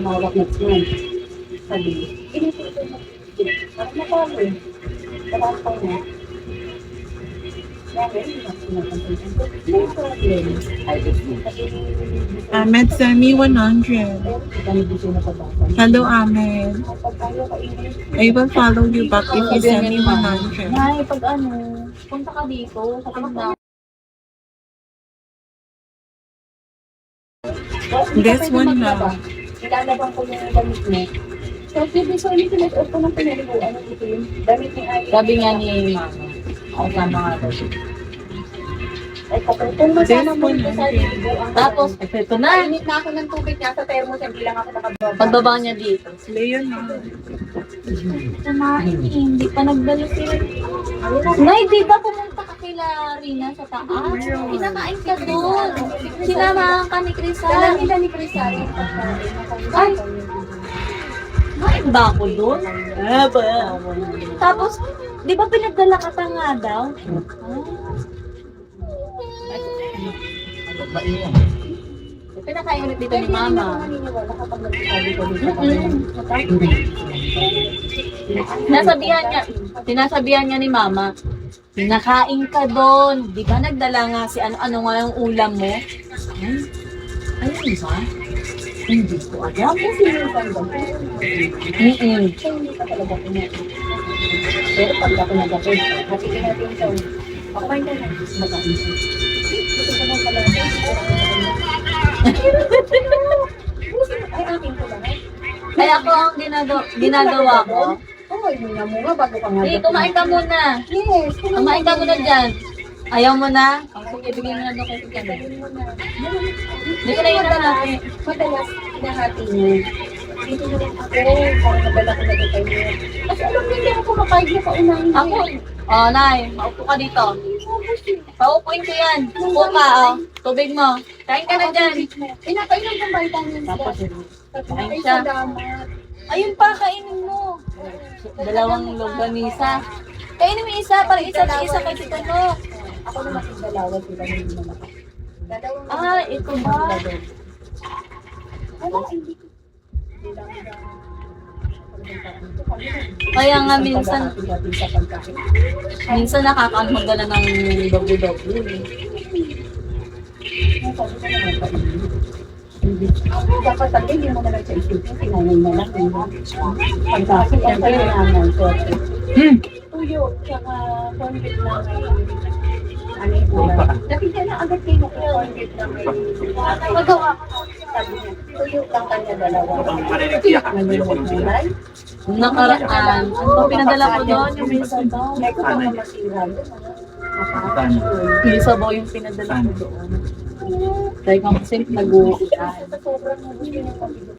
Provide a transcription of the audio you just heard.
hawak na siya. Sabi, inipito na. Parang napalo eh. Parang pa na. No problem. Ahmed Semi 100. Hello Ahmed. I will follow you back if you send me 100. Nay, pag ano, punta ka dito sa tindahan. This one lang. Ilalabang ko yung damit mo. So, so ulit ko ng pinaliguan. Ano dito yun? Damit ni Ay. Sabi nga ni Mama, ako sama nga daw siya. Ay, kapag kung masama mo ito sa liguan. Tapos, ito na. Init na ako ng tubig niya sa thermos. Hindi lang ako nakababa. Pagbaba niya dito. Leon na. Kumain eh, hindi pa nagdala sila. Nay, di ba pumunta ka kila Rina sa taas? Kinakain ka doon. Sinamahan ka ni Crisal. Alam nila ni Crisal. Ay, kain ba ako doon? Tapos, di ba pinagdala ka pa nga daw? Pinakain ulit dito ni Mama. Sinasabihan niya ni Mama, pinakain ka doon. Di ba nagdala nga si ano nga yung ulam mo? Ayun ba? Hindi ko alam kung sino yung panggang. Hindi ka talaga pinag- Pero pag ako nag-apit, hatiin natin sa pakain ka na. Mag-apit. Gusto ko nang pala. Ay, akin ko lang. Kaya ako ang ginagawa ko. Oo, yun na muna bago ka nga. Hey, kumain ka muna. Yes, Kumain ka muna dyan. Ayaw mo na? Sige, bigyan mo na doon kay Kikeme. Hindi ko na yun nakalaki. Madalas, hinahati niya. Dito na rin ako, parang nabala ko na doon kayo. Kasi alam mo, hindi ako kumakain na paunahin. Ako, Nay, maupo ka dito. Paupuin ko yan. Upo ka, tubig mo. Kain ka na dyan. Pinapainom ng vitamins. Tapos, Kain siya. salamat. Ayun pa, kainin mo. Dalawang longganisa. Kainin mo isa, para isa kay Tita No. Ako naman yung dalawang sila hindi naman. Dalawang Ah, ito ba? Wala, hindi ko. Kaya nga minsan nakakaanong ng double-double. Dapat sabi, hindi mo na lang sa isipin, sinanay na lang. Pagkasi, siyempre naman. Tuyo, tsaka cornbread na may ano ito lang. Nakita na agad kayo kung cornbread na may magawa ko. Sabi niya, tuyo lang kanya dalawa. Malimot naman. Nung nakaraan, ano ba pinadala ko doon? Yung may sabaw. May ko pang masira doon. Yung sabaw yung pinadala ko doon. Dahil kung kasi nag-uusap. Sobrang gusto niya pag-ibig